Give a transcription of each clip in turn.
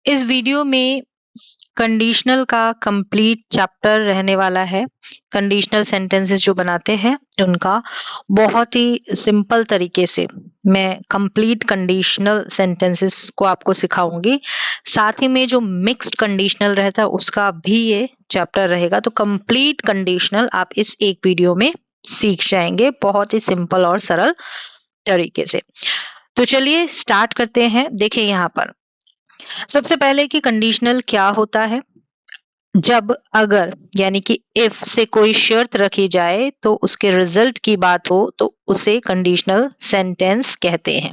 इस वीडियो में कंडीशनल का कंप्लीट चैप्टर रहने वाला है। कंडीशनल सेंटेंसेस जो बनाते हैं उनका बहुत ही सिंपल तरीके से मैं कंप्लीट कंडीशनल सेंटेंसेस को आपको सिखाऊंगी। साथ ही में जो मिक्स्ड कंडीशनल रहता है उसका भी ये चैप्टर रहेगा। तो कंप्लीट कंडीशनल आप इस एक वीडियो में सीख जाएंगे बहुत ही सिंपल और सरल तरीके से। तो चलिए स्टार्ट करते हैं। देखिए यहाँ पर सबसे पहले कि कंडीशनल क्या होता है। जब अगर यानी कि इफ से कोई शर्त रखी जाए तो उसके रिजल्ट की बात हो तो उसे कंडीशनल सेंटेंस कहते हैं।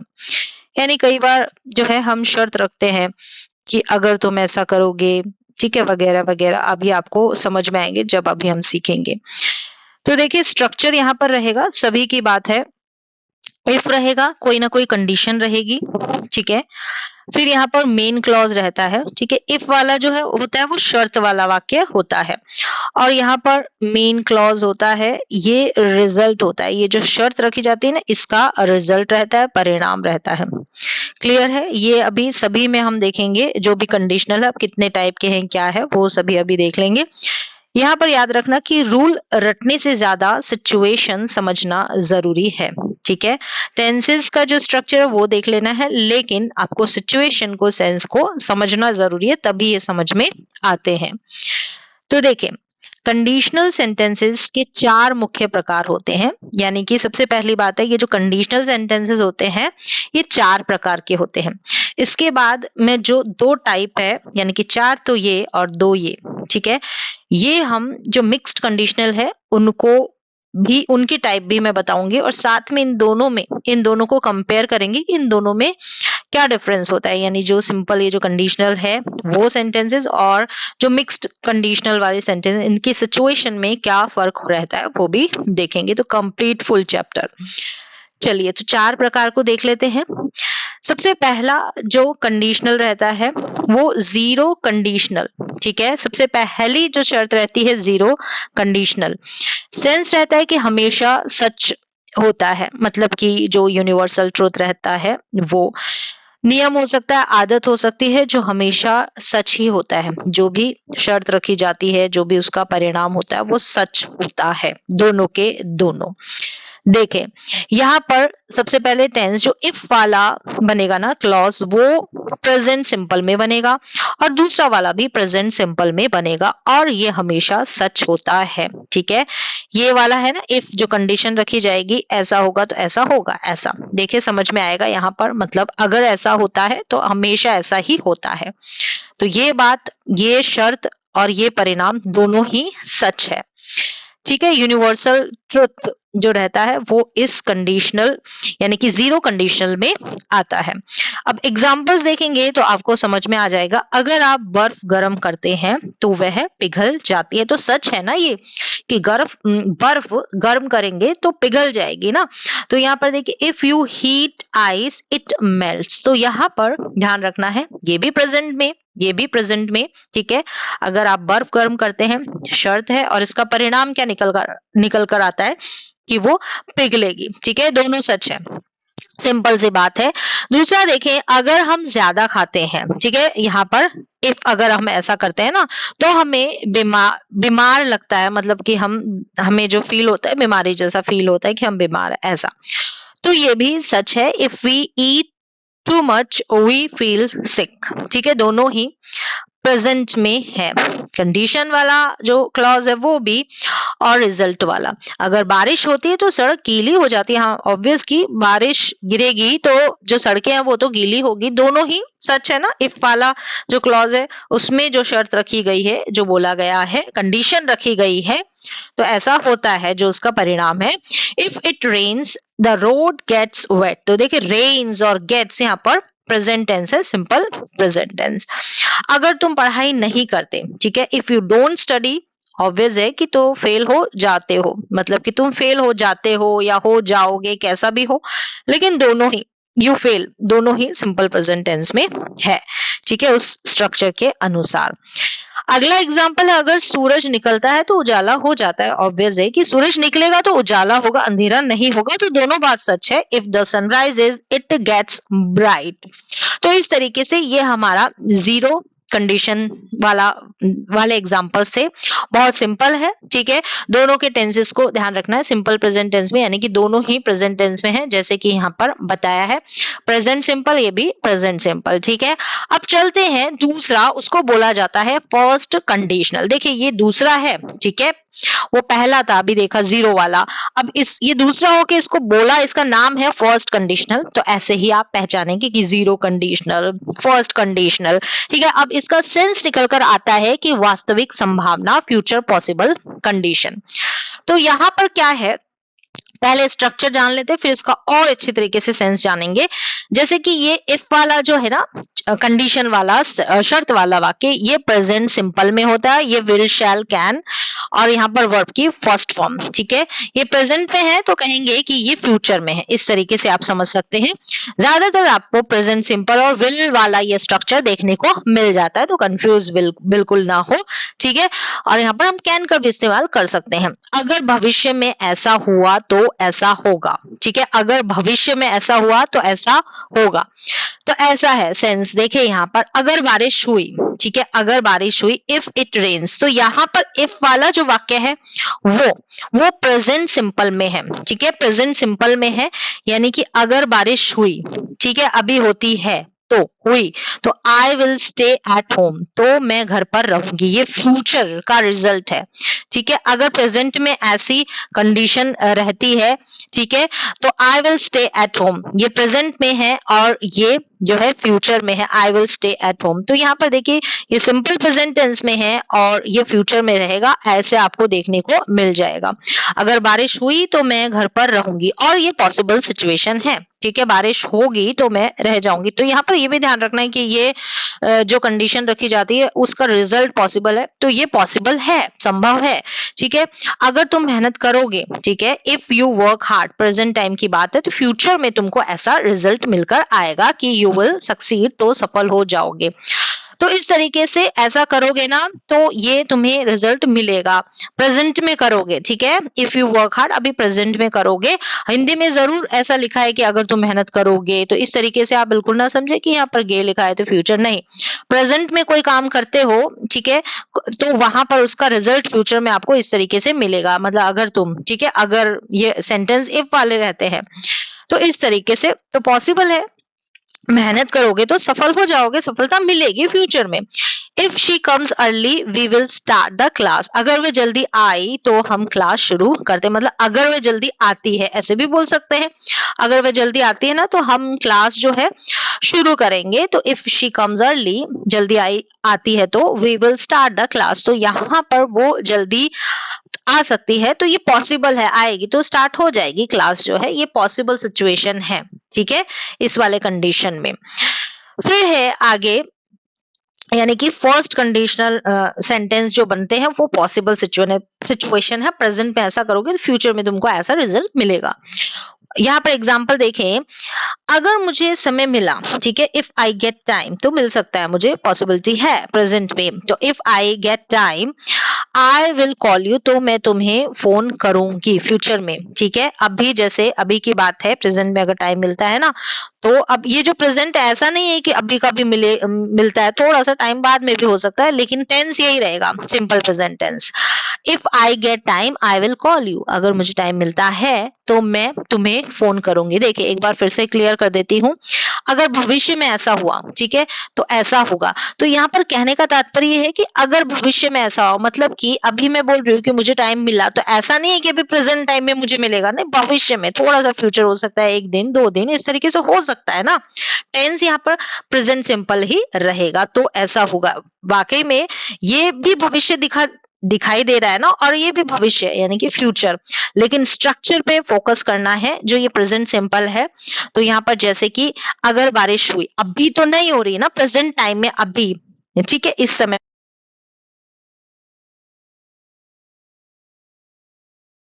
यानी कई बार जो है हम शर्त रखते हैं कि अगर तुम ऐसा करोगे, ठीक है, वगैरह वगैरह। अभी आपको समझ में आएंगे जब अभी हम सीखेंगे। तो देखिए स्ट्रक्चर यहाँ पर रहेगा, सभी की बात है। इफ रहेगा, कोई ना कोई कंडीशन रहेगी, ठीक है। फिर यहाँ पर मेन क्लॉज रहता है, ठीक है। इफ वाला जो है होता है वो शर्त वाला वाक्य होता है और यहाँ पर मेन क्लॉज होता है, ये रिजल्ट होता है। ये जो शर्त रखी जाती है ना, इसका रिजल्ट रहता है, परिणाम रहता है। क्लियर है? ये अभी सभी में हम देखेंगे जो भी कंडीशनल है, अब कितने टाइप के हैं, क्या है, वो सभी अभी देख लेंगे। यहाँ पर याद रखना कि रूल रटने से ज्यादा सिचुएशन समझना जरूरी है, ठीक है। टेंसेस का जो स्ट्रक्चर है वो देख लेना है, लेकिन आपको सिचुएशन को, सेंस को समझना जरूरी है, तभी ये समझ में आते हैं। तो देखिए कंडीशनल सेंटेंसेस के 4 मुख्य प्रकार होते हैं। यानी कि सबसे पहली बात है, ये जो कंडीशनल सेंटेंसेस होते हैं ये 4 प्रकार के होते हैं। इसके बाद में जो 2 टाइप है, यानी कि 4 तो ये और 2 ये, ठीक है। ये हम जो मिक्स्ड कंडीशनल है उनको भी, उनकी टाइप भी मैं बताऊंगी और साथ में इन दोनों को कंपेयर करेंगे कि इन दोनों में क्या डिफरेंस होता है। यानी जो सिंपल ये जो कंडीशनल है वो सेंटेंसेस और जो मिक्स्ड कंडीशनल वाले सेंटेंस, इनकी सिचुएशन में क्या फर्क रहता है वो भी देखेंगे। तो कंप्लीट फुल चैप्टर। चलिए तो 4 प्रकार को देख लेते हैं। सबसे पहला जो कंडीशनल रहता है वो जीरो कंडीशनल, ठीक है। सबसे पहली जो शर्त रहती है जीरो कंडीशनल। सेंस रहता है कि हमेशा सच होता है, मतलब कि जो यूनिवर्सल ट्रूथ रहता है वो नियम हो सकता है, आदत हो सकती है, जो हमेशा सच ही होता है। जो भी शर्त रखी जाती है, जो भी उसका परिणाम होता है वो सच होता है, दोनों के दोनों। देखें यहाँ पर सबसे पहले टेंस जो इफ वाला बनेगा ना क्लॉज, वो प्रेजेंट सिंपल में बनेगा और दूसरा वाला भी प्रेजेंट सिंपल में बनेगा और ये हमेशा सच होता है, ठीक है। ये वाला है ना, इफ जो कंडीशन रखी जाएगी, ऐसा होगा तो ऐसा होगा, ऐसा। देखिए समझ में आएगा यहाँ पर, मतलब अगर ऐसा होता है तो हमेशा ऐसा ही होता है। तो ये बात, ये शर्त और ये परिणाम दोनों ही सच है, ठीक है। यूनिवर्सल ट्रुथ जो रहता है वो इस कंडीशनल यानी कि जीरो कंडीशनल में आता है। अब एग्जांपल्स देखेंगे तो आपको समझ में आ जाएगा। अगर आप बर्फ गर्म करते हैं तो वह पिघल जाती है, तो सच है ना ये कि बर्फ गर्म करेंगे तो पिघल जाएगी ना। तो यहाँ पर देखिए if you heat ice it melts, तो यहाँ पर ध्यान रखना है ये भी प्रेजेंट में, ये भी प्रेजेंट में, ठीक है। अगर आप बर्फ गर्म करते हैं, शर्त है, और इसका परिणाम क्या निकल कर आता है कि वो पिघलेगी, ठीक है। दोनों सच है, सिंपल सी बात है। दूसरा देखें, अगर हम ज्यादा खाते हैं, ठीक है, यहाँ पर इफ अगर हम ऐसा करते हैं ना तो हमें बीमार लगता है, मतलब कि हमें जो फील होता है बीमारी जैसा फील होता है कि हम बीमार है, ऐसा। तो ये भी सच है, if we eat too much we feel sick, ठीक है। दोनों ही प्रेजेंट में है, कंडीशन वाला जो क्लॉज है वो भी और रिजल्ट वाला। अगर बारिश होती है तो सड़क गीली हो जाती है, हाँ ऑब्वियस की बारिश गिरेगी तो जो सड़कें हैं वो तो गीली होगी, दोनों ही सच है ना। इफ वाला जो क्लॉज है उसमें जो शर्त रखी गई है, जो बोला गया है, कंडीशन रखी गई है, तो ऐसा होता है, जो उसका परिणाम है। If it rains the road gets wet, तो देखिए रेन्स और गेट्स यहाँ पर प्रेजेंट टेंस है, सिंपल प्रेजेंट टेंस। अगर तुम पढ़ाई नहीं करते, ठीक है, if you don't study, obvious है कि तो फेल हो जाते हो, मतलब कि तुम फेल हो जाते हो या हो जाओगे, कैसा भी हो, लेकिन दोनों ही यू फेल, दोनों ही सिंपल प्रेजेंट टेंस में है, ठीक है, उस स्ट्रक्चर के अनुसार। अगला एग्जाम्पल है, अगर सूरज निकलता है तो उजाला हो जाता है। ऑब्वियस है कि सूरज निकलेगा तो उजाला होगा, अंधेरा नहीं होगा, तो दोनों बात सच है। If the sunrise is it gets bright. तो इस तरीके से ये हमारा जीरो कंडीशन वाला वाले एग्जांपल्स थे। बहुत सिंपल है, ठीक है। दोनों के टेंसेस को ध्यान रखना है, सिंपल प्रेजेंट टेंस में, यानी कि दोनों ही प्रेजेंट टेंस में है, जैसे कि यहाँ पर बताया है। प्रेजेंट सिंपल, ये भी प्रेजेंट सिंपल, ठीक है। अब चलते हैं दूसरा, उसको बोला जाता है फर्स्ट कंडीशनल। देखिए ये दूसरा है, ठीक है। वो पहला था अभी देखा जीरो वाला, अब इस ये दूसरा होके इसको बोला, इसका नाम है फर्स्ट कंडीशनल। तो ऐसे ही आप पहचानेंगे कि जीरो कंडीशनल, फर्स्ट कंडीशनल, ठीक है। अब इसका सेंस निकल कर आता है कि वास्तविक संभावना, फ्यूचर पॉसिबल कंडीशन। तो यहाँ पर क्या है, पहले स्ट्रक्चर जान लेते हैं, फिर इसका और अच्छी तरीके से सेंस जानेंगे। जैसे कि ये इफ वाला जो है ना, कंडीशन वाला, शर्त वाला वाक्य, ये प्रेजेंट सिंपल में होता है, ये विल, शैल, कैन, और यहाँ पर वर्ब की फर्स्ट फॉर्म, ठीक है। ये प्रेजेंट में है तो कहेंगे कि ये फ्यूचर में है, इस तरीके से आप समझ सकते हैं। ज्यादातर आपको प्रेजेंट सिंपल और विल वाला ये स्ट्रक्चर देखने को मिल जाता है, तो कंफ्यूज बिल्कुल ना हो, ठीक है। और यहाँ पर हम कैन का भी इस्तेमाल कर सकते हैं। अगर भविष्य में ऐसा हुआ तो ऐसा होगा, ठीक है। अगर भविष्य में ऐसा हुआ तो ऐसा होगा, तो ऐसा है सेंस। देखिए यहाँ पर अगर बारिश हुई, ठीक है, अगर बारिश हुई, इफ इट रेन्स, तो यहाँ पर इफ वाला जो वाक्य है वो प्रेजेंट सिंपल में है, ठीक है, प्रेजेंट सिंपल में है, यानी कि अगर बारिश हुई, ठीक है, अभी होती है तो हुई, तो I will stay at home, तो मैं घर पर रहूंगी, ये फ्यूचर का रिजल्ट है, ठीक है। अगर प्रेजेंट में ऐसी कंडीशन रहती है, ठीक है, तो I will stay at home, ये प्रेजेंट में है, और ये जो है फ्यूचर में है, I will stay at home. तो यहाँ पर देखिए ये सिंपल प्रेजेंट टेंस में है और ये फ्यूचर में रहेगा, ऐसे आपको देखने को मिल जाएगा। अगर बारिश हुई तो मैं घर पर रहूंगी, और ये पॉसिबल सिचुएशन है, ठीक है, बारिश होगी तो मैं रह जाऊंगी। तो यहाँ पर ये भी ध्यान रखना है कि ये जो कंडीशन रखी जाती है उसका रिजल्ट पॉसिबल है, तो ये पॉसिबल है, संभव है, ठीक है। अगर तुम मेहनत करोगे, ठीक है, if you work hard, present time की बात है, तो फ्यूचर में तुमको ऐसा रिजल्ट मिलकर आएगा कि यू विल सक्सीड, तो सफल हो जाओगे। तो इस तरीके से ऐसा करोगे ना तो ये तुम्हें रिजल्ट मिलेगा। प्रेजेंट में करोगे, ठीक है, इफ यू वर्क हार्ड, अभी प्रेजेंट में करोगे। हिंदी में जरूर ऐसा लिखा है कि अगर तुम मेहनत करोगे, तो इस तरीके से आप बिल्कुल ना समझे कि यहाँ पर गे लिखा है तो फ्यूचर नहीं। प्रेजेंट में कोई काम करते हो, ठीक है, तो वहां पर उसका रिजल्ट फ्यूचर में आपको इस तरीके से मिलेगा। मतलब अगर तुम, ठीक है, अगर ये सेंटेंस इफ वाले रहते हैं तो इस तरीके से, तो पॉसिबल है, मेहनत करोगे तो सफल हो जाओगे, सफलता मिलेगी फ्यूचर में। If she comes early we will start the class, अगर वे जल्दी आई तो हम क्लास शुरू करते, मतलब अगर वे जल्दी आती है, ऐसे भी बोल सकते हैं, अगर वे जल्दी आती है ना तो हम क्लास जो है शुरू करेंगे। तो इफ शी कम्स अर्ली, जल्दी आती है, तो we will start the class, तो यहाँ पर वो जल्दी आ सकती है, तो ये पॉसिबल है, आएगी तो स्टार्ट हो जाएगी क्लास जो है, ये पॉसिबल सिचुएशन है, ठीक है, इस वाले कंडीशन में। फिर है आगे, यानी कि फर्स्ट कंडीशनल सेंटेंस जो बनते हैं वो पॉसिबल सिचुएशन है, प्रेजेंट में ऐसा करोगे तो फ्यूचर में तुमको ऐसा रिजल्ट मिलेगा। यहाँ पर एग्जाम्पल देखें, अगर मुझे समय मिला, ठीक है, इफ आई गेट टाइम, तो मिल सकता है मुझे, पॉसिबिलिटी है प्रेजेंट में। तो if I get time I will call you, तो मैं तुम्हें फोन करूंगी फ्यूचर में, ठीक है। अभी जैसे अभी की बात है, प्रेजेंट में अगर टाइम मिलता है ना, तो अब ये जो प्रेजेंट है ऐसा नहीं है कि अभी का भी मिलता है, थोड़ा सा टाइम बाद में भी हो सकता है, लेकिन टेंस यही रहेगा, simple present tense. If I get time I will call you, अगर मुझे टाइम मिलता है तो मैं तुम्हें फोन करूंगी। देखिए एक बार फिर से क्लियर कर देती हूँ, अगर भविष्य में ऐसा हुआ, ठीक है, तो ऐसा होगा। तो यहाँ पर कहने का तात्पर्य है कि अगर भविष्य में ऐसा हो, मतलब कि अभी मैं बोल रही हूँ कि मुझे टाइम मिला, तो ऐसा नहीं है कि अभी प्रेजेंट टाइम में मुझे मिलेगा, नहीं, भविष्य में थोड़ा सा फ्यूचर हो सकता है, 1 दिन 2 दिन, इस तरीके से हो सकता है ना। टेंस यहाँ पर प्रेजेंट सिंपल ही रहेगा, तो ऐसा होगा। वाकई में ये भी भविष्य दिखाई दे रहा है ना, और ये भी भविष्य यानी कि फ्यूचर, लेकिन स्ट्रक्चर पे फोकस करना है, जो ये प्रेजेंट सिंपल है। तो यहाँ पर जैसे कि अगर बारिश हुई, अभी तो नहीं हो रही ना, प्रेजेंट टाइम में अभी, ठीक है, इस समय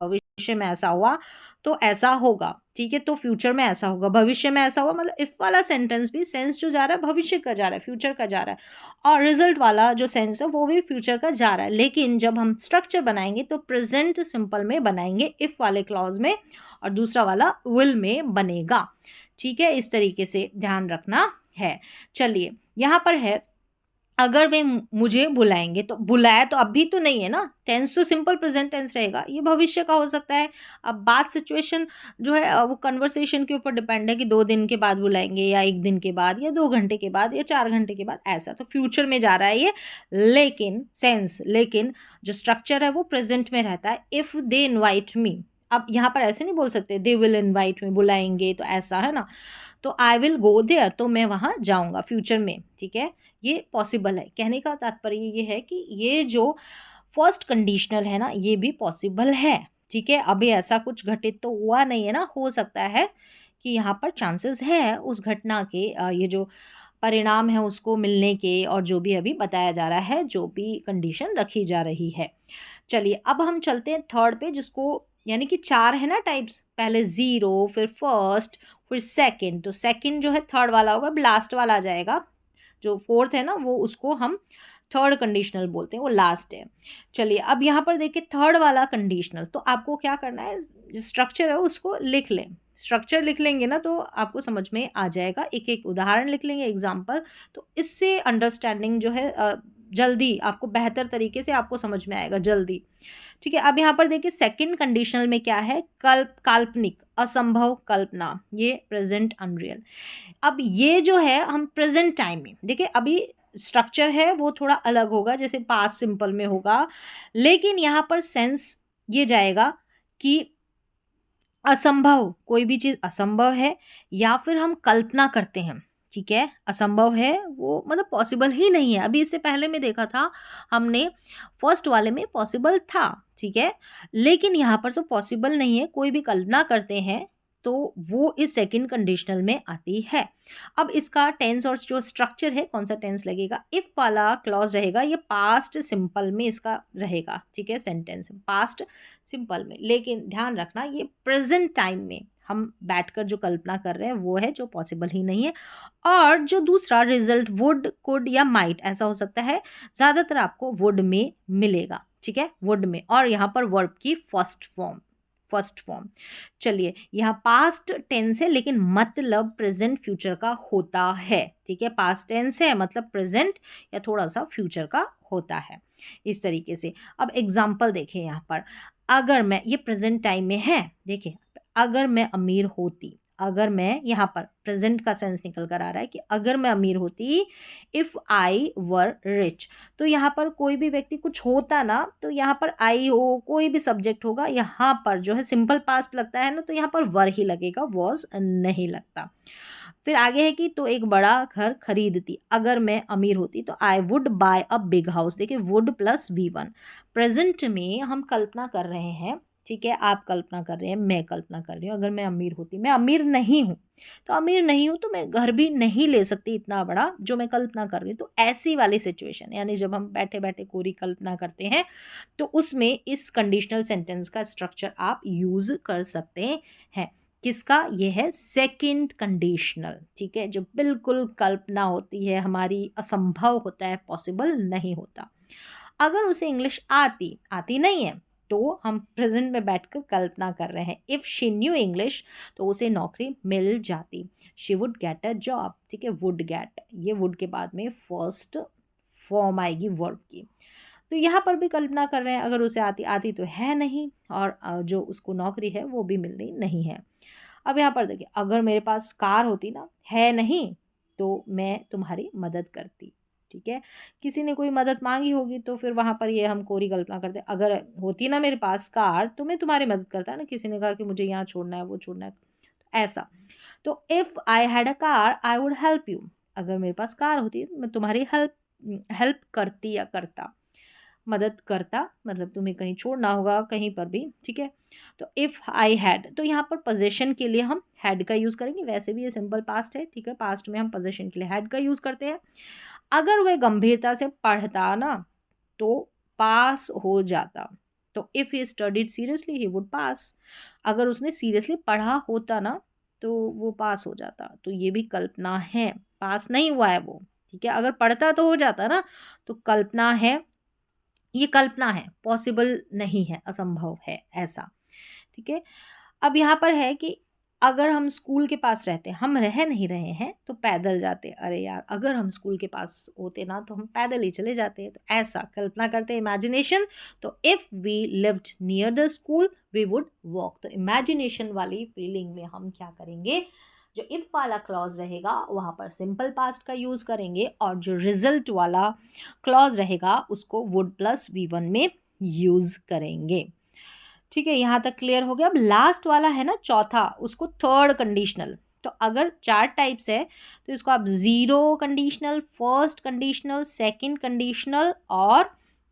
भविष्य में ऐसा हुआ तो ऐसा होगा, ठीक है, तो फ्यूचर में ऐसा होगा, भविष्य में ऐसा हुआ, मतलब इफ वाला सेंटेंस भी सेंस जो जा रहा है भविष्य का जा रहा है, फ्यूचर का जा रहा है, और रिजल्ट वाला जो सेंस है वो भी फ्यूचर का जा रहा है। लेकिन जब हम स्ट्रक्चर बनाएंगे तो प्रेजेंट सिंपल में बनाएंगे इफ वाले क्लॉज में, और दूसरा वाला विल में बनेगा, ठीक है, इस तरीके से ध्यान रखना है। चलिए यहाँ पर है, अगर वे मुझे बुलाएंगे, तो बुलाया तो अभी तो नहीं है ना, टेंस तो सिंपल प्रेजेंट टेंस रहेगा, ये भविष्य का हो सकता है। अब बात सिचुएशन जो है वो कन्वर्सेशन के ऊपर डिपेंड है कि 2 दिन के बाद बुलाएंगे या 1 दिन के बाद या 2 घंटे के बाद या 4 घंटे के बाद, ऐसा तो फ्यूचर में जा रहा है ये। लेकिन जो स्ट्रक्चर है वो प्रेजेंट में रहता है, इफ़ दे इन्वाइट मी। अब यहाँ पर ऐसे नहीं बोल सकते दे विल इन्वाइट मी, बुलाएंगे तो ऐसा है ना, तो आई विल गो देयर, तो मैं वहाँ जाऊँगा फ्यूचर में, ठीक है, ये पॉसिबल है। कहने का तात्पर्य ये है कि ये जो फर्स्ट कंडीशनल है ना ये भी पॉसिबल है, ठीक है। अभी ऐसा कुछ घटित तो हुआ नहीं है ना, हो सकता है कि यहाँ पर चांसेस है उस घटना के ये जो परिणाम है उसको मिलने के, और जो भी अभी बताया जा रहा है, जो भी कंडीशन रखी जा रही है। चलिए अब हम चलते हैं थर्ड पे, जिसको यानी कि 4 है ना टाइप्स, पहले 0, फिर फर्स्ट, फिर सेकंड, तो सेकंड जो है थर्ड वाला होगा, लास्ट वाला आ जाएगा। जो फोर्थ है ना वो उसको हम थर्ड कंडीशनल बोलते हैं, वो लास्ट है। चलिए अब यहाँ पर देखिए थर्ड वाला कंडीशनल, तो आपको क्या करना है, जो स्ट्रक्चर है उसको लिख लें। स्ट्रक्चर लिख लेंगे ना तो आपको समझ में आ जाएगा, एक एक उदाहरण लिख लेंगे, एग्जाम्पल, तो इससे अंडरस्टैंडिंग जो है जल्दी आपको बेहतर तरीके से आपको समझ में आएगा जल्दी, ठीक है। अब यहाँ पर देखिए सेकंड कंडीशनल में क्या है, काल्पनिक, असंभव, कल्पना, ये प्रेजेंट, अनरियल। अब ये जो है हम प्रेजेंट टाइम में देखिए, अभी स्ट्रक्चर है वो थोड़ा अलग होगा, जैसे पास्ट सिंपल में होगा, लेकिन यहाँ पर सेंस ये जाएगा कि असंभव, कोई भी चीज़ असंभव है या फिर हम कल्पना करते हैं, ठीक है, असंभव है वो मतलब पॉसिबल ही नहीं है। अभी इससे पहले में देखा था हमने, फर्स्ट वाले में पॉसिबल था, ठीक है, लेकिन यहाँ पर तो पॉसिबल नहीं है, कोई भी कल्पना करते हैं तो वो इस सेकंड कंडीशनल में आती है। अब इसका टेंस और जो स्ट्रक्चर है, कौन सा टेंस लगेगा, इफ वाला क्लॉज रहेगा, ये पास्ट सिंपल में इसका रहेगा, ठीक है, सेंटेंस पास्ट सिंपल में। लेकिन ध्यान रखना ये प्रेजेंट टाइम में हम बैठकर जो कल्पना कर रहे हैं वो है जो पॉसिबल ही नहीं है। और जो दूसरा रिजल्ट वुड, कुड या माइट, ऐसा हो सकता है, ज़्यादातर आपको वुड में मिलेगा, ठीक है, वुड में, और यहाँ पर वर्ब की फर्स्ट फॉर्म। चलिए यहाँ पास्ट टेंस है लेकिन मतलब प्रेजेंट फ्यूचर का होता है, ठीक है, पास्ट टेंस है मतलब प्रेजेंट या थोड़ा सा फ्यूचर का होता है, इस तरीके से। अब एग्जाम्पल देखें यहाँ पर, अगर मैं, ये प्रेजेंट टाइम में है, देखिए अगर मैं अमीर होती, अगर मैं, यहाँ पर प्रेजेंट का सेंस निकल कर आ रहा है कि अगर मैं अमीर होती, इफ़ आई वर रिच, तो यहाँ पर कोई भी व्यक्ति कुछ होता ना, तो यहाँ पर आई हो, कोई भी सब्जेक्ट होगा, यहाँ पर जो है सिंपल पास्ट लगता है ना, तो यहाँ पर वर ही लगेगा, वॉज नहीं लगता। फिर आगे है कि तो एक बड़ा घर खरीदती, अगर मैं अमीर होती तो I would buy a big house. देखिए वुड प्लस V1, प्रेजेंट में हम कल्पना कर रहे हैं, ठीक है, आप कल्पना कर रहे हैं, मैं कल्पना कर रही हूँ, अगर मैं अमीर होती, मैं अमीर नहीं हूँ, तो अमीर नहीं हूँ तो मैं घर भी नहीं ले सकती इतना बड़ा जो मैं कल्पना कर रही हूँ। तो ऐसी वाली सिचुएशन, यानी जब हम बैठे बैठे कोरी कल्पना करते हैं तो उसमें इस कंडीशनल सेंटेंस का स्ट्रक्चर आप यूज कर सकते हैं। किसका, ये है सेकंड कंडीशनल, ठीक है, जो बिल्कुल कल्पना होती है हमारी, असंभव होता है, पॉसिबल नहीं होता। अगर उसे इंग्लिश आती नहीं है तो हम प्रेजेंट में बैठकर कल्पना कर रहे हैं, इफ़ शी न्यू इंग्लिश तो उसे नौकरी मिल जाती, she would get a job, ठीक है, वुड गेट, ये वुड के बाद में फर्स्ट फॉर्म आएगी वर्ब की। तो यहाँ पर भी कल्पना कर रहे हैं, अगर उसे आती तो है नहीं, और जो उसको नौकरी है वो भी मिल रही नहीं है। अब यहाँ पर देखिए, अगर मेरे पास कार होती ना, है नहीं, तो मैं तुम्हारी मदद करती, ठीक है, किसी ने कोई मदद मांगी होगी तो फिर वहाँ पर ये हम कोरी कल्पना करते, अगर होती ना मेरे पास कार तो मैं तुम्हारी मदद करता ना, किसी ने कहा कि मुझे यहाँ छोड़ना है, वो छोड़ना है, ऐसा। तो if I had a car I would help you, अगर मेरे पास कार होती तो मैं तुम्हारी हेल्प करती या करता, मदद करता मतलब तुम्हें कहीं छोड़ना होगा कहीं पर भी, ठीक है। तो इफ़ आई हैड, तो यहाँ पर पोजेशन के लिए हम हैड का यूज़ करेंगे, वैसे भी ये सिंपल पास्ट है, ठीक है, पास्ट में हम पोजेशन के लिए हैड का यूज़ करते हैं। अगर वह गंभीरता से पढ़ता ना तो पास हो जाता, तो if he studied seriously he would पास, अगर उसने सीरियसली पढ़ा होता ना तो वो पास हो जाता। तो ये भी कल्पना है, पास नहीं हुआ है वो, ठीक है। अगर पढ़ता तो हो जाता ना, तो कल्पना है, ये कल्पना है, पॉसिबल नहीं है, असंभव है ऐसा, ठीक है। अब यहाँ पर है कि अगर हम स्कूल के पास रहते, हम रह नहीं रहे हैं तो पैदल जाते, अरे यार अगर हम स्कूल के पास होते ना तो हम पैदल ही चले जाते, तो ऐसा कल्पना करते, इमेजिनेशन। तो if we lived near the school we would walk, तो इमेजिनेशन वाली फीलिंग में हम क्या करेंगे, जो इफ वाला क्लॉज रहेगा वहां पर सिंपल पास्ट का यूज करेंगे, और जो रिजल्ट वाला क्लॉज रहेगा उसको वुड प्लस V1 में यूज करेंगे, ठीक है। यहाँ तक क्लियर हो गया। अब लास्ट वाला है ना चौथा, उसको थर्ड कंडीशनल। तो अगर 4 टाइप्स है तो इसको आप 0 conditional, first conditional, second conditional और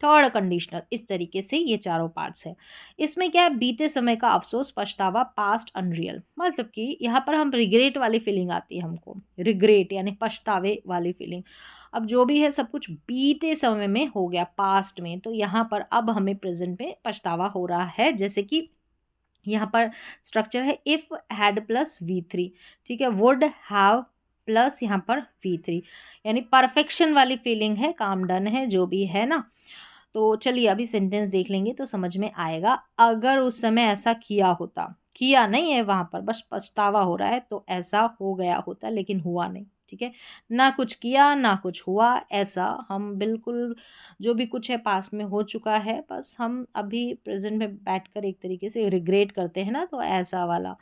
थर्ड कंडीशनल, इस तरीके से ये चारों पार्ट्स है। इसमें क्या है, बीते समय का अफसोस, पछतावा, पास्ट अनरियल, मतलब कि यहाँ पर हम रिग्रेट वाली फीलिंग आती है हमको, रिग्रेट यानी पछतावे वाली फीलिंग। अब जो भी है सब कुछ बीते समय में हो गया, पास्ट में, तो यहाँ पर अब हमें प्रेजेंट में पछतावा हो रहा है। जैसे कि यहाँ पर स्ट्रक्चर है इफ हैड प्लस V3, ठीक है, वुड हैव प्लस यहाँ पर V3, यानी परफेक्शन वाली फीलिंग है, काम डन है जो भी है ना। तो चलिए अभी सेंटेंस देख लेंगे तो समझ में आएगा। अगर उस समय ऐसा किया होता, किया नहीं है वहां पर, बस पछतावा हो रहा है, तो ऐसा हो गया होता लेकिन हुआ नहीं, ठीक है। ना कुछ किया ना कुछ हुआ, ऐसा हम बिल्कुल, जो भी कुछ है पास्ट में हो चुका है, बस हम अभी प्रेजेंट में बैठकर एक तरीके से रिग्रेट करते हैं ना, तो ऐसा वाला।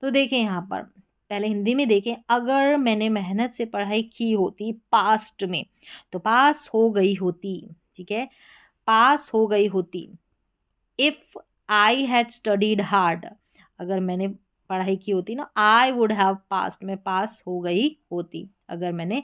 तो देखें यहाँ पर, पहले हिंदी में देखें, अगर मैंने मेहनत से पढ़ाई की होती पास्ट में तो पास हो गई होती, ठीक है, पास हो गई होती। If I had studied hard, अगर मैंने पढ़ाई की होती ना, आई वुड हैव पास्ट में पास हो गई होती, अगर मैंने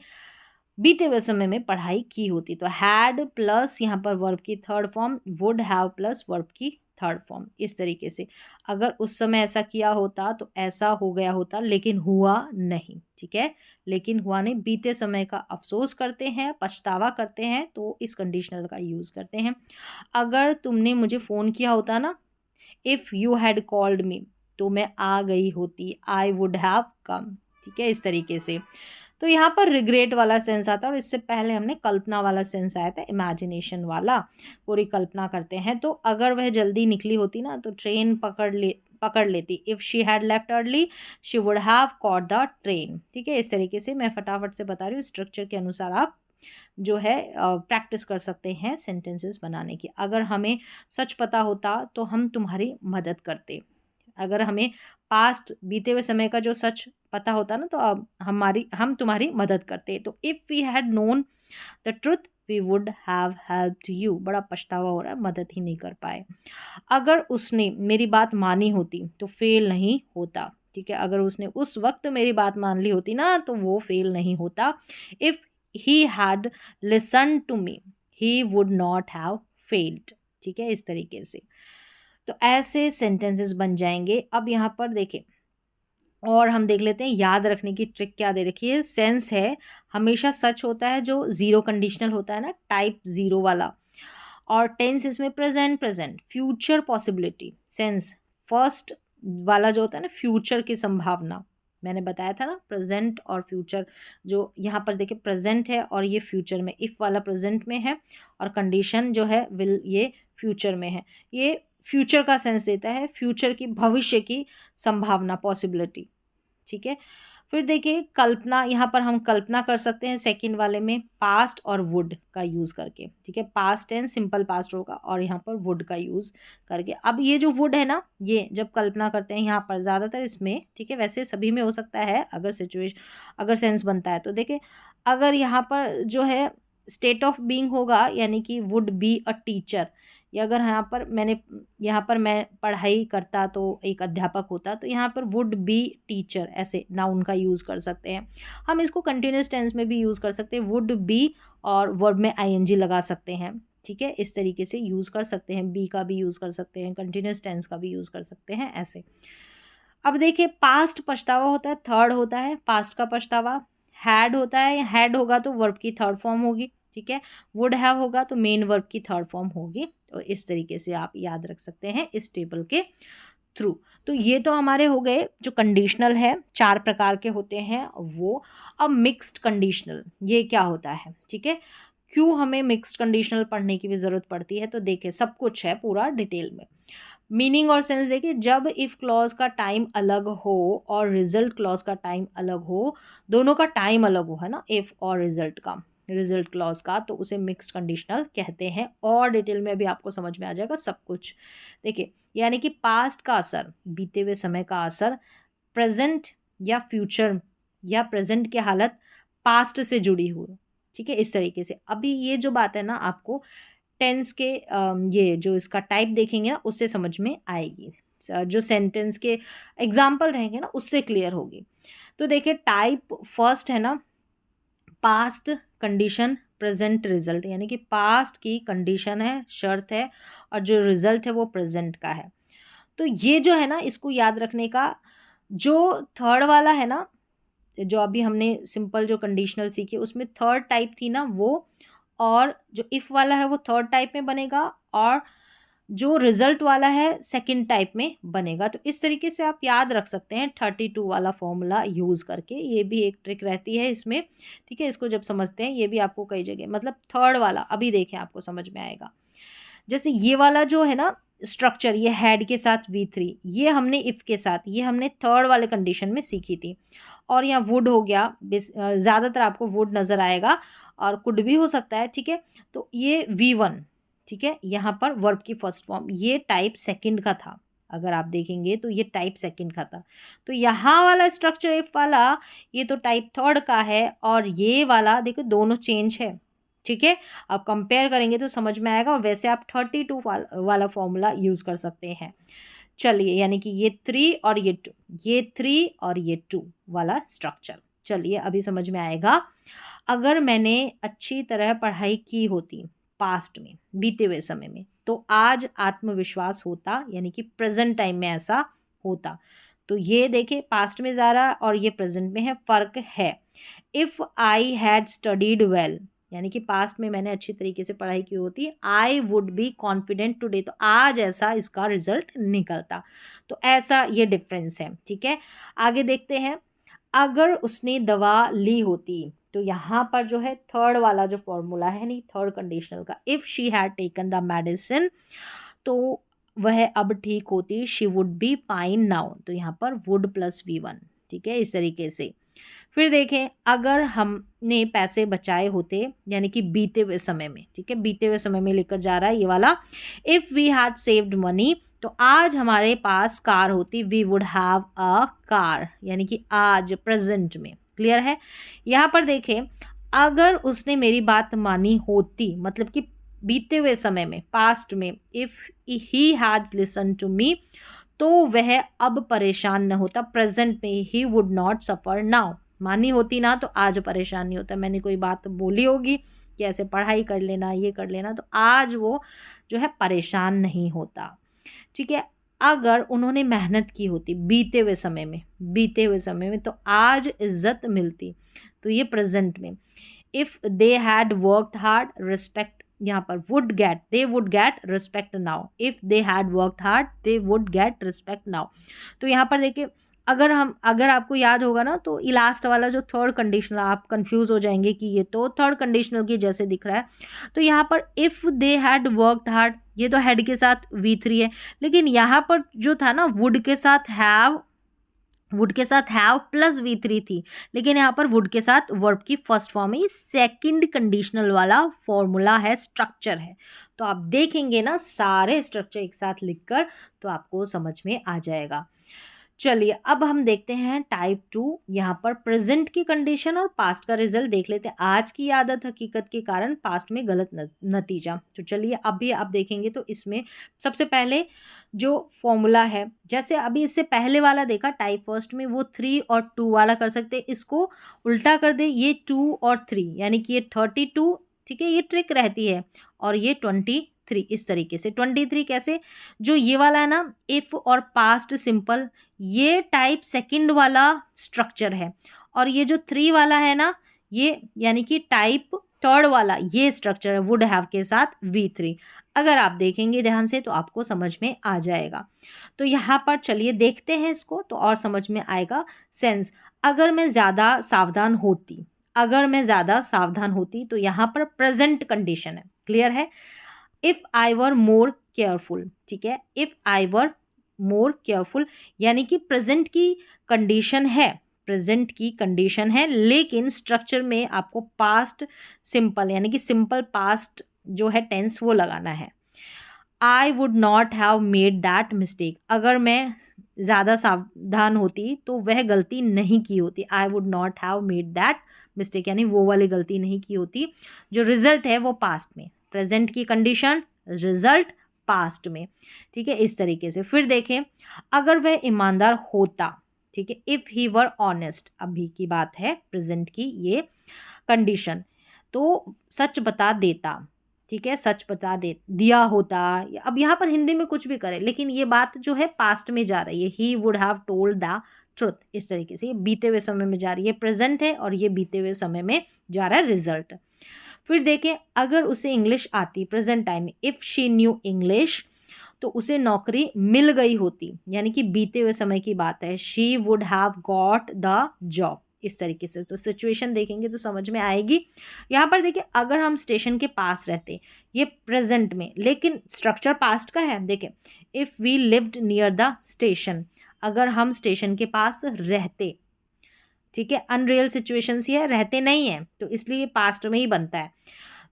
बीते हुए समय में पढ़ाई की होती। तो हैड प्लस यहाँ पर वर्ब की third form, would have plus verb की थर्ड फॉर्म, इस तरीके से। अगर उस समय ऐसा किया होता तो ऐसा हो गया होता लेकिन हुआ नहीं, ठीक है, लेकिन हुआ नहीं, बीते समय का अफसोस करते हैं, पछतावा करते हैं, तो इस कंडीशनल का यूज करते हैं। अगर तुमने मुझे फ़ोन किया होता ना, if you had called me, तो मैं आ गई होती, आई वुड हैव कम, ठीक है, इस तरीके से। तो यहाँ पर रिग्रेट वाला सेंस आता है, और इससे पहले हमने कल्पना वाला सेंस आया था, इमेजिनेशन वाला, पूरी कल्पना करते हैं। तो अगर वह जल्दी निकली होती ना तो ट्रेन पकड़ लेती, if she had left early she would have caught the train, ठीक है, इस तरीके से। मैं फटाफट से बता रही हूँ, स्ट्रक्चर के अनुसार आप जो है प्रैक्टिस कर सकते हैं सेंटेंसेस बनाने की। अगर हमें सच पता होता तो हम तुम्हारी मदद करते, अगर हमें पास्ट बीते हुए समय का जो सच पता होता ना तो अब हम तुम्हारी मदद करते। तो if we had known the truth we would have helped you, बड़ा पछतावा हो रहा है, मदद ही नहीं कर पाए। अगर उसने मेरी बात मानी होती तो फेल नहीं होता, ठीक है, अगर उसने उस वक्त मेरी बात मान ली होती ना तो वो फेल नहीं होता। If he had listen to me he would not have failed, ठीक है, इस तरीके से। तो ऐसे सेंटेंसेस बन जाएंगे। अब यहाँ पर देखें और हम देख लेते हैं याद रखने की ट्रिक क्या दे रखी है। सेंस है हमेशा सच होता है जो जीरो कंडीशनल होता है ना, टाइप जीरो वाला, और टेंस इसमें present, future possibility. Sense first वाला जो होता है ना, फ्यूचर की संभावना, मैंने बताया था ना, प्रेजेंट और फ्यूचर। जो यहाँ पर देखिए प्रेजेंट है और ये फ्यूचर में, इफ़ वाला प्रेजेंट में है और कंडीशन जो है विल ये फ्यूचर में है। ये फ्यूचर का सेंस देता है, फ्यूचर की, भविष्य की संभावना, पॉसिबिलिटी, ठीक है। फिर देखिए कल्पना, यहाँ पर हम कल्पना कर सकते हैं सेकंड वाले में पास्ट और वुड का यूज़ करके, ठीक है, पास्ट टेंस सिंपल पास्ट होगा और यहाँ पर वुड का यूज़ करके। अब ये जो वुड है ना, ये जब कल्पना करते हैं यहाँ पर ज़्यादातर इसमें, ठीक है, वैसे सभी में हो सकता है अगर सिचुएशन, अगर सेंस बनता है तो। देखिए अगर यहाँ पर जो है स्टेट ऑफ बीइंग होगा, यानी कि वुड बी अ टीचर, या अगर यहाँ पर मैं पढ़ाई करता तो एक अध्यापक होता, तो यहाँ पर वुड बी टीचर, ऐसे नाउन का यूज़ कर सकते हैं। हम इसको कंटिन्यूस टेंस में भी यूज़ कर सकते हैं, वुड बी, और वर्ब में आईएनजी लगा सकते हैं, ठीक है, इस तरीके से यूज़ कर सकते हैं। बी का भी यूज़ कर सकते हैं, कंटिन्यूस टेंस का भी यूज़ कर सकते हैं, ऐसे। अब देखिए पास्ट पछतावा होता है, थर्ड होता है पास्ट का पछतावा। हैड होता है, हैड होगा तो वर्ब की थर्ड फॉर्म होगी, ठीक है, वुड हैव होगा तो मेन वर्ब की थर्ड फॉर्म होगी। तो इस तरीके से आप याद रख सकते हैं इस टेबल के थ्रू। तो ये तो हमारे हो गए जो कंडीशनल है, 4 प्रकार के होते हैं वो। अब मिक्स्ड कंडीशनल ये क्या होता है, ठीक है, क्यों हमें मिक्स्ड कंडीशनल पढ़ने की भी ज़रूरत पड़ती है, तो देखिए सब कुछ है पूरा डिटेल में। मीनिंग और सेंस देखिए, जब इफ़ क्लॉज का टाइम अलग हो और रिजल्ट क्लॉज का टाइम अलग हो, दोनों का टाइम अलग हो, है ना, इफ़ और रिजल्ट का, रिजल्ट क्लॉज का, तो उसे मिक्स्ड कंडीशनल कहते हैं। और डिटेल में भी आपको समझ में आ जाएगा सब कुछ। देखिए, यानी कि पास्ट का असर, बीते हुए समय का असर प्रेजेंट या फ्यूचर या प्रेजेंट की हालत पास्ट से जुड़ी हुई, ठीक है, इस तरीके से। अभी ये जो बात है ना, आपको टेंस के ये जो इसका टाइप देखेंगे ना उससे समझ में आएगी, जो सेंटेंस के एग्जाम्पल रहेंगे ना उससे क्लियर होगी। तो देखिए टाइप फर्स्ट है ना, पास्ट कंडीशन प्रेजेंट रिजल्ट, यानी कि पास्ट की कंडीशन है, शर्त है, और जो रिजल्ट है वो प्रेजेंट का है। तो ये जो है ना, इसको याद रखने का, जो थर्ड वाला है ना, जो अभी हमने सिंपल जो कंडीशनल सीखे उसमें थर्ड टाइप थी ना वो, और जो इफ़ वाला है वो थर्ड टाइप में बनेगा, और जो रिजल्ट वाला है सेकंड टाइप में बनेगा। तो इस तरीके से आप याद रख सकते हैं 32 वाला फॉर्मूला यूज़ करके। ये भी एक ट्रिक रहती है इसमें, ठीक है, इसको जब समझते हैं ये भी आपको कई जगह, मतलब थर्ड वाला अभी देखें आपको समझ में आएगा। जैसे ये वाला जो है ना स्ट्रक्चर, ये हैड के साथ V3, ये हमने इफ़ के साथ, ये हमने थर्ड वाले कंडीशन में सीखी थी। और यहाँ वुड हो गया, ज़्यादातर आपको वुड नज़र आएगा, और कुड भी हो सकता है, ठीक है। तो ये V1, ठीक है, यहाँ पर वर्ब की फर्स्ट फॉर्म, ये टाइप सेकंड का था, अगर आप देखेंगे तो ये टाइप सेकंड का था। तो यहाँ वाला स्ट्रक्चर इफ वाला, ये तो टाइप थर्ड का है, और ये वाला देखो दोनों चेंज है, ठीक है। आप कंपेयर करेंगे तो समझ में आएगा, और वैसे आप 32 वाला फॉर्मूला यूज़ कर सकते हैं। चलिए, यानी कि ये 3 और ये 2, ये 3 और ये 2 वाला स्ट्रक्चर। चलिए अभी समझ में आएगा। अगर मैंने अच्छी तरह पढ़ाई की होती पास्ट में, बीते हुए समय में, तो आज आत्मविश्वास होता, यानी कि प्रेजेंट टाइम में ऐसा होता। तो ये देखिए पास्ट में जा रहा और ये प्रेजेंट में है, फ़र्क है। If I had studied well, यानी कि पास्ट में मैंने अच्छी तरीके से पढ़ाई की होती, I would be confident today, तो आज ऐसा इसका रिजल्ट निकलता। तो ऐसा ये डिफरेंस है, ठीक है। आगे देखते हैं, अगर उसने दवा ली होती, तो यहाँ पर जो है थर्ड वाला जो फॉर्मूला है, नहीं थर्ड कंडीशनल का, if she had taken the medicine, तो वह अब ठीक होती, she would be fine now, तो यहाँ पर वुड प्लस V1, ठीक है, इस तरीके से। फिर देखें, अगर हमने पैसे बचाए होते, यानी कि बीते हुए समय में, ठीक है, बीते हुए समय में लेकर जा रहा है ये वाला, if we had saved money, तो आज हमारे पास कार होती, we would have a car, यानी कि आज प्रेजेंट में। क्लियर है। यहाँ पर देखें, अगर उसने मेरी बात मानी होती, मतलब कि बीते हुए समय में, पास्ट में, if he had listen to me, तो वह अब परेशान न होता, प्रेजेंट में, he would not suffer now. मानी होती ना तो आज परेशान नहीं होता, मैंने कोई बात बोली होगी कि ऐसे पढ़ाई कर लेना, ये कर लेना, तो आज वो जो है परेशान नहीं होता, ठीक है। अगर उन्होंने मेहनत की होती बीते हुए समय में, बीते हुए समय में, तो आज इज्जत मिलती, तो ये प्रेजेंट में। If they had worked hard, respect, यहाँ पर would get, they would get respect now, if they had worked hard they would get respect now. तो यहाँ पर देखिए, अगर आपको याद होगा ना, तो ये लास्ट वाला जो थर्ड कंडीशनल, आप कंफ्यूज हो जाएंगे कि ये तो थर्ड कंडीशनल की जैसे दिख रहा है। तो यहाँ पर if they had worked hard, ये तो हैड के साथ V3 है, लेकिन यहाँ पर जो था ना वुड के साथ हैव, वुड के साथ हैव प्लस V3 थी, लेकिन यहाँ पर वुड के साथ वर्ब की फर्स्ट फॉर्म है। ये सेकंड कंडीशनल वाला फॉर्मूला है, स्ट्रक्चर है। तो आप देखेंगे ना सारे स्ट्रक्चर एक साथ लिखकर, तो आपको समझ में आ जाएगा। चलिए अब हम देखते हैं टाइप 2, यहाँ पर प्रेजेंट की कंडीशन और पास्ट का रिजल्ट देख लेते हैं। आज की आदत हकीकत के कारण पास्ट में गलत नतीजा। तो चलिए अभी आप देखेंगे तो इसमें सबसे पहले जो फॉर्मूला है, जैसे अभी इससे पहले वाला देखा टाइप फर्स्ट में, वो 3 और 2 वाला कर सकते हैं, इसको उल्टा कर दे, ये 2 और 3, यानी कि ये 32, ठीक है, ये ट्रिक रहती है, और ये 23, इस तरीके से। 23 कैसे, जो ये वाला है ना इफ़ और पास्ट सिंपल, ये टाइप सेकंड वाला स्ट्रक्चर है, और ये जो 3 वाला है ना, ये यानी कि टाइप थर्ड वाला ये स्ट्रक्चर है वुड हैव के साथ V3। अगर आप देखेंगे ध्यान से तो आपको समझ में आ जाएगा। तो यहाँ पर चलिए देखते हैं इसको, तो और समझ में आएगा सेंस। अगर मैं ज़्यादा सावधान होती, अगर मैं ज़्यादा सावधान होती, तो यहाँ पर प्रेजेंट कंडीशन है, क्लियर है। If I were more careful, ठीक है, if I were more careful यानी कि प्रेजेंट की कंडीशन है, प्रेजेंट की कंडीशन है, लेकिन स्ट्रक्चर में आपको पास्ट सिंपल यानी कि सिंपल पास्ट जो है टेंस वो लगाना है। I would not have made that mistake, अगर मैं ज़्यादा सावधान होती तो वह गलती नहीं की होती। I would not have made that mistake यानी वो वाली गलती नहीं की होती। जो रिजल्ट है वो पास्ट में, प्रेजेंट की कंडीशन, रिजल्ट पास्ट में, ठीक है, इस तरीके से। फिर देखें, अगर वह ईमानदार होता, ठीक है, इफ़ ही वर ऑनेस्ट, अभी की बात है, प्रेजेंट की ये कंडीशन, तो सच बता देता, ठीक है, सच बता दे दिया होता। अब यहाँ पर हिंदी में कुछ भी करे, लेकिन ये बात जो है पास्ट में जा रही है, he would have told the truth, इस तरीके से ये बीते हुए समय में जा रही है, प्रेजेंट है और ये बीते हुए समय में जा रहा है, रिजल्ट। फिर देखें, अगर उसे इंग्लिश आती, प्रेजेंट टाइम में, इफ़ शी न्यू इंग्लिश, तो उसे नौकरी मिल गई होती, यानी कि बीते हुए समय की बात है, she would have got the job, इस तरीके से। तो सिचुएशन देखेंगे तो समझ में आएगी। यहाँ पर देखिए, अगर हम स्टेशन के पास रहते, ये प्रेजेंट में, लेकिन स्ट्रक्चर पास्ट का है। देखें, if we lived near the station, अगर हम स्टेशन के पास रहते, ठीक है, अनरियल सिचुएशंस ही है, रहते नहीं है, तो इसलिए पास्ट में ही बनता है,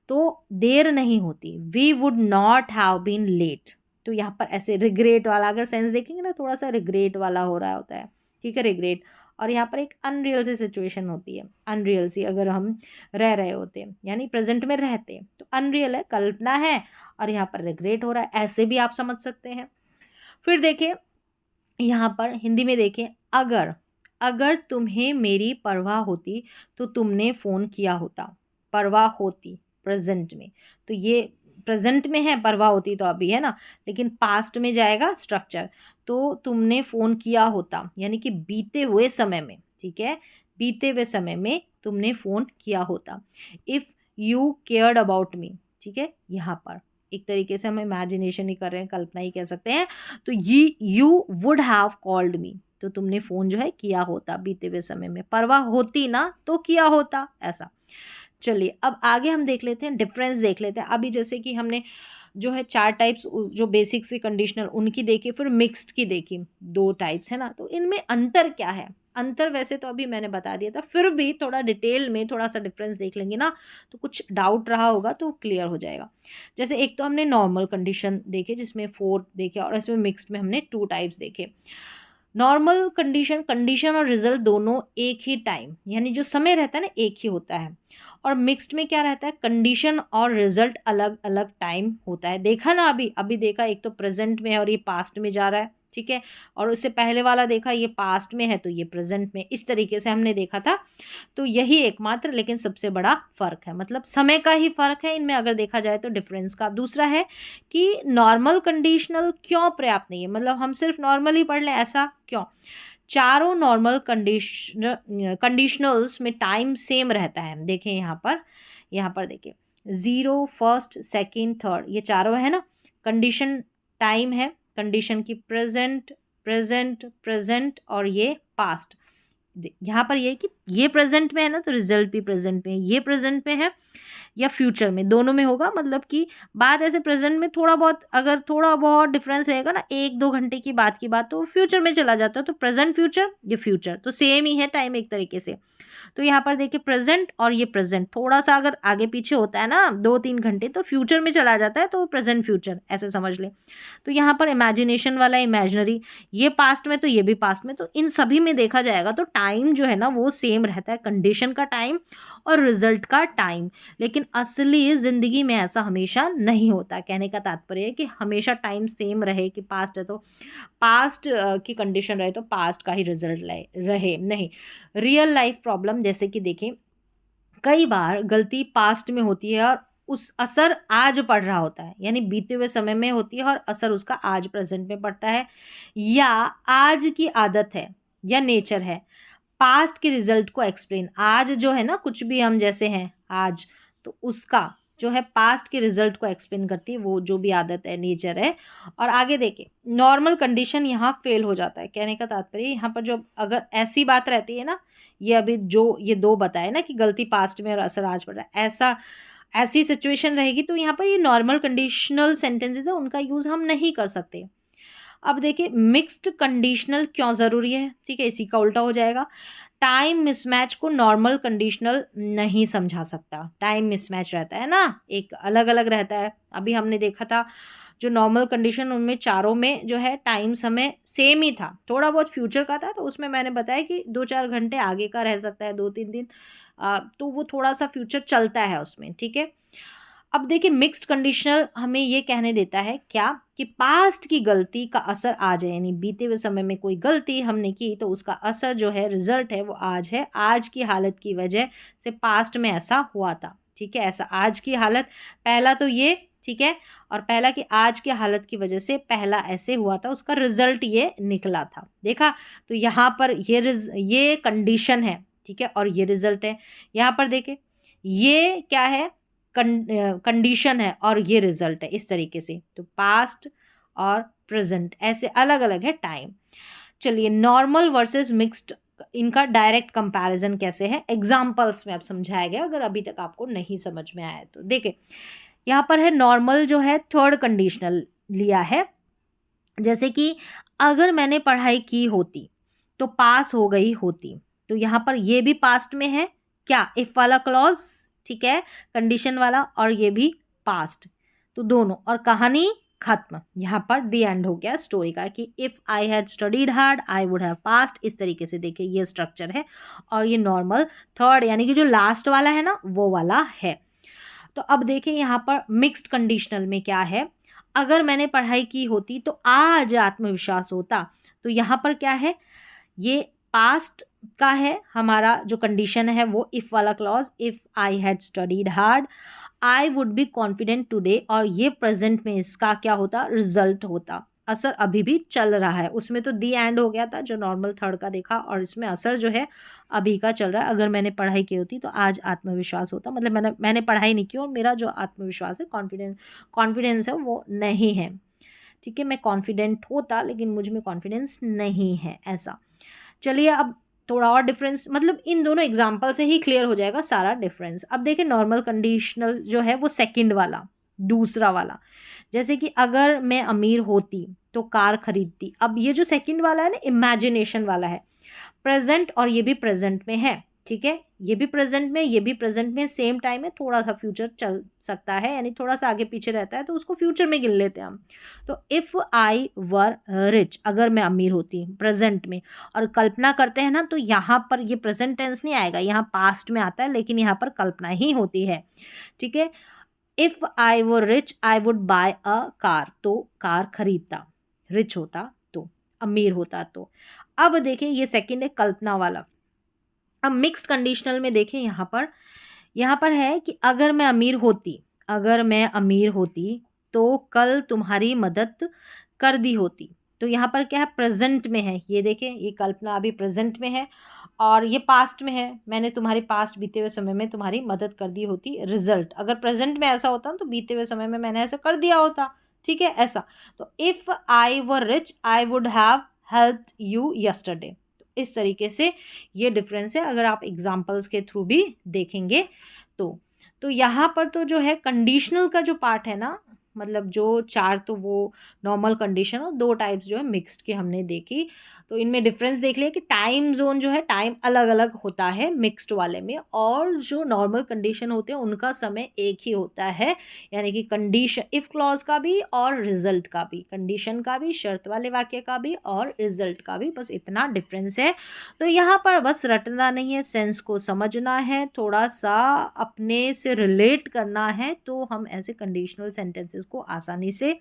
तो देर नहीं होती। We would not have been late, तो यहाँ पर ऐसे रिग्रेट वाला अगर सेंस देखेंगे ना, थोड़ा सा रिग्रेट वाला हो रहा होता है, ठीक है, रिग्रेट। और यहाँ पर एक अनरियल सी सिचुएशन होती है, अनरियल सी, अगर हम रह रहे होते यानी प्रेजेंट में रहते, तो अनरियल है, कल्पना है, और यहाँ पर रिग्रेट हो रहा है, ऐसे भी आप समझ सकते हैं। फिर देखिए, यहाँ पर हिंदी में देखें, अगर अगर तुम्हें मेरी परवाह होती तो तुमने फ़ोन किया होता, परवाह होती प्रेजेंट में, तो ये प्रेजेंट में है, परवाह होती तो अभी है ना, लेकिन पास्ट में जाएगा स्ट्रक्चर, तो तुमने फ़ोन किया होता यानी कि बीते हुए समय में, ठीक है, बीते हुए समय में तुमने फ़ोन किया होता। If you cared about me, ठीक है, यहाँ पर एक तरीके से हम इमेजिनेशन ही कर रहे हैं, कल्पना ही कह सकते हैं, तो ये you would have called me, तो तुमने फ़ोन जो है किया होता बीते हुए समय में, परवाह होती ना तो किया होता, ऐसा। चलिए अब आगे हम देख लेते हैं, डिफरेंस देख लेते हैं। अभी जैसे कि हमने जो है 4 टाइप्स जो बेसिक्स की कंडीशनल उनकी देखी, फिर मिक्स्ड की देखी, 2 टाइप्स है ना, तो इनमें अंतर क्या है? अंतर वैसे तो अभी मैंने बता दिया था, फिर भी थोड़ा डिटेल में थोड़ा सा डिफरेंस देख लेंगे ना, तो कुछ डाउट रहा होगा तो क्लियर हो जाएगा। जैसे एक तो हमने नॉर्मल कंडीशन देखे जिसमें 4 देखे, और इसमें मिक्स्ड में हमने 2 टाइप्स देखे। नॉर्मल कंडीशन, कंडीशन और रिजल्ट दोनों एक ही टाइम यानी जो समय रहता है ना एक ही होता है, और मिक्स्ड में क्या रहता है, कंडीशन और रिजल्ट अलग अलग टाइम होता है। देखा ना, अभी अभी देखा, एक तो प्रेजेंट में है और ये पास्ट में जा रहा है, ठीक है, और उससे पहले वाला देखा ये पास्ट में है तो ये प्रेजेंट में, इस तरीके से हमने देखा था। तो यही एकमात्र लेकिन सबसे बड़ा फ़र्क है, मतलब समय का ही फ़र्क है इनमें अगर देखा जाए तो डिफरेंस का। दूसरा है कि नॉर्मल कंडीशनल क्यों पर्याप्त नहीं है, मतलब हम सिर्फ नॉर्मल ही पढ़ लें ऐसा क्यों? चारों नॉर्मल कंडीशनल्स में टाइम सेम रहता है। देखें यहाँ पर देखिए, 0, फर्स्ट, सेकंड, थर्ड, ये चारों है ना, कंडीशन टाइम है, कंडीशन की प्रेजेंट, प्रेजेंट, प्रेजेंट, और ये पास्ट। यहाँ पर ये कि ये प्रेजेंट में है ना, तो रिजल्ट भी प्रेजेंट में है, ये प्रेजेंट में है या फ्यूचर में, दोनों में होगा। मतलब कि बात ऐसे प्रेजेंट में थोड़ा बहुत, अगर थोड़ा बहुत डिफरेंस रहेगा ना 1-2 घंटे की बात तो फ्यूचर में चला जाता है, तो प्रेजेंट फ्यूचर, ये फ्यूचर, तो सेम ही है टाइम एक तरीके से। तो यहाँ पर देखिए प्रेजेंट और ये प्रेजेंट थोड़ा सा अगर आगे पीछे होता है ना 2-3 घंटे, तो फ्यूचर में चला जाता है, तो प्रेजेंट फ्यूचर ऐसे समझ ले। तो यहाँ पर इमेजिनेशन वाला इमेजिनरी, ये पास्ट में तो ये भी पास्ट में, तो इन सभी में देखा जाएगा तो टाइम जो है ना वो सेम रहता है, कंडीशन का टाइम और रिजल्ट का टाइम। लेकिन असली ज़िंदगी में ऐसा हमेशा नहीं होता। कहने का तात्पर्य है कि हमेशा टाइम सेम रहे, कि पास्ट है तो पास्ट की कंडीशन रहे तो पास्ट का ही रिजल्ट रहे, नहीं। रियल लाइफ प्रॉब्लम जैसे कि देखें, कई बार गलती पास्ट में होती है और उस असर आज पड़ रहा होता है, यानी बीते हुए समय में होती है और असर उसका आज प्रेजेंट में पड़ता है, या आज की आदत है या नेचर है पास्ट के रिजल्ट को एक्सप्लेन। आज जो है ना, कुछ भी हम जैसे हैं आज, तो उसका जो है पास्ट के रिजल्ट को एक्सप्लेन करती है, वो जो भी आदत है, नेचर है। और आगे देखे नॉर्मल कंडीशन यहाँ फेल हो जाता है। कहने का तात्पर्य यहाँ पर जो अगर ऐसी बात रहती है ना, ये अभी जो ये दो बताए ना कि गलती पास्ट में और असर आज पड़ रहा है, ऐसी सिचुएशन रहेगी तो यहाँ पर ये नॉर्मल कंडीशनल सेंटेंसेस है, उनका यूज हम नहीं कर सकते। अब देखिए मिक्स्ड कंडीशनल क्यों ज़रूरी है, ठीक है, इसी का उल्टा हो जाएगा। टाइम मिसमैच को नॉर्मल कंडीशनल नहीं समझा सकता। टाइम मिसमैच रहता है ना, एक अलग अलग रहता है। अभी हमने देखा था जो नॉर्मल कंडीशन, उनमें चारों में जो है टाइम समय सेम ही था, थोड़ा बहुत फ्यूचर का था, तो उसमें मैंने बताया कि 2-4 घंटे आगे का रह सकता है, 2-3 दिन, तो वो थोड़ा सा फ्यूचर चलता है उसमें, ठीक है। अब देखिए मिक्स्ड कंडीशनल हमें ये कहने देता है क्या कि पास्ट की गलती का असर आज है, यानी बीते हुए समय में कोई गलती हमने की तो उसका असर जो है, रिजल्ट है, वो आज है। आज की हालत की वजह से पास्ट में ऐसा हुआ था, ठीक है, ऐसा आज की हालत, पहला तो ये, ठीक है, और पहला कि आज की हालत की वजह से पहला ऐसे हुआ था, उसका रिजल्ट ये निकला था। देखा, तो यहाँ पर ये कंडीशन है, ठीक है, और ये रिजल्ट है। यहाँ पर देखे ये क्या है, कंडीशन है और ये रिजल्ट है, इस तरीके से। तो पास्ट और प्रेजेंट ऐसे अलग अलग है टाइम। चलिए नॉर्मल वर्सेस मिक्स्ड, इनका डायरेक्ट कंपैरिजन कैसे है, एग्जांपल्स में अब समझाया गया, अगर अभी तक आपको नहीं समझ में आया तो। देखिए यहाँ पर है नॉर्मल जो है थर्ड कंडीशनल लिया है, जैसे कि अगर मैंने पढ़ाई की होती तो पास हो गई होती, तो यहाँ पर ये भी पास्ट में है क्या, इफ वाला क्लॉज, ठीक है, कंडीशन वाला, और ये भी पास्ट, तो दोनों, और कहानी खत्म। यहाँ पर द एंड हो गया स्टोरी का कि if I had studied hard I would have past, इस तरीके से देखिए ये स्ट्रक्चर है। और ये नॉर्मल थर्ड यानी कि जो लास्ट वाला है ना, वो वाला है। तो अब देखिए यहाँ पर मिक्स्ड कंडीशनल में क्या है, अगर मैंने पढ़ाई की होती तो आज आत्मविश्वास होता, तो यहाँ पर क्या है, ये पास्ट का है हमारा जो कंडीशन है वो इफ वाला clause, if I had studied hard I would be confident today, और ये प्रेजेंट में इसका क्या होता, रिजल्ट होता। असर अभी भी चल रहा है, उसमें तो दी एंड हो गया था जो नॉर्मल थर्ड का देखा, और इसमें असर जो है अभी का चल रहा है। अगर मैंने पढ़ाई की होती तो आज आत्मविश्वास होता, मतलब मैंने पढ़ाई नहीं की और मेरा जो आत्मविश्वास है, कॉन्फिडेंस है, वो नहीं है, ठीक है, मैं कॉन्फिडेंट होता लेकिन मुझ में कॉन्फिडेंस नहीं है, ऐसा। चलिए अब थोड़ा और डिफरेंस, मतलब इन दोनों एग्जाम्पल से ही क्लियर हो जाएगा सारा डिफरेंस। अब देखिए नॉर्मल कंडीशनल जो है वो सेकंड वाला, दूसरा वाला, जैसे कि अगर मैं अमीर होती तो कार खरीदती। अब ये जो सेकंड वाला है ना, इमेजिनेशन वाला है, प्रेजेंट, और ये भी प्रेजेंट में है, ठीक है, ये भी प्रेजेंट में, ये भी प्रेजेंट में, सेम टाइम में, थोड़ा सा फ्यूचर चल सकता है, यानी थोड़ा सा आगे पीछे रहता है, तो उसको फ्यूचर में गिन लेते हैं हम। तो इफ़ आई वर रिच, अगर मैं अमीर होती, प्रेजेंट में, और कल्पना करते हैं ना, तो यहाँ पर ये प्रेजेंट टेंस नहीं आएगा, यहाँ पास्ट में आता है, लेकिन यहाँ पर कल्पना ही होती है, ठीक है। If I were rich I would buy a car, तो कार खरीदता, रिच होता तो, अमीर होता तो। अब देखें ये सेकंड है कल्पना वाला। अब मिक्स्ड कंडीशनल में देखें यहाँ पर है कि अगर मैं अमीर होती, अगर मैं अमीर होती तो कल तुम्हारी मदद कर दी होती। तो यहाँ पर क्या है, प्रेजेंट में है, ये देखें, ये कल्पना अभी प्रेजेंट में है, और ये पास्ट में है, मैंने तुम्हारी पास्ट बीते हुए समय में तुम्हारी मदद कर दी होती। रिजल्ट अगर प्रेजेंट में ऐसा होता तो बीते हुए समय में मैंने ऐसा कर दिया होता, ठीक है, ऐसा। तो if I were rich I would have helped you yesterday. इस तरीके से ये डिफरेंस है, अगर आप एग्जाम्पल्स के थ्रू भी देखेंगे तो यहाँ पर तो जो है कंडीशनल का जो पार्ट है ना, मतलब जो चार तो वो नॉर्मल कंडीशन और दो टाइप्स जो है मिक्स्ड के हमने देखी। तो इनमें डिफरेंस देख लिया कि टाइम जोन जो है टाइम अलग अलग होता है मिक्स्ड वाले में, और जो नॉर्मल कंडीशन होते हैं उनका समय एक ही होता है, यानी कि कंडीशन इफ क्लॉज का भी और रिजल्ट का भी, कंडीशन का भी, शर्त वाले वाक्य का भी और रिजल्ट का भी, बस इतना डिफरेंस है। तो यहाँ पर बस रटना नहीं है, सेंस को समझना है, थोड़ा सा अपने से रिलेट करना है, तो हम ऐसे कंडीशनल सेंटेंसेस को आसानी से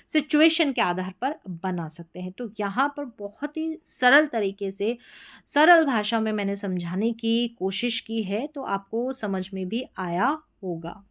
सिचुएशन के आधार पर बना सकते हैं। तो यहाँ पर बहुत ही सरल तरीके से, सरल भाषा में मैंने समझाने की कोशिश की है, तो आपको समझ में भी आया होगा।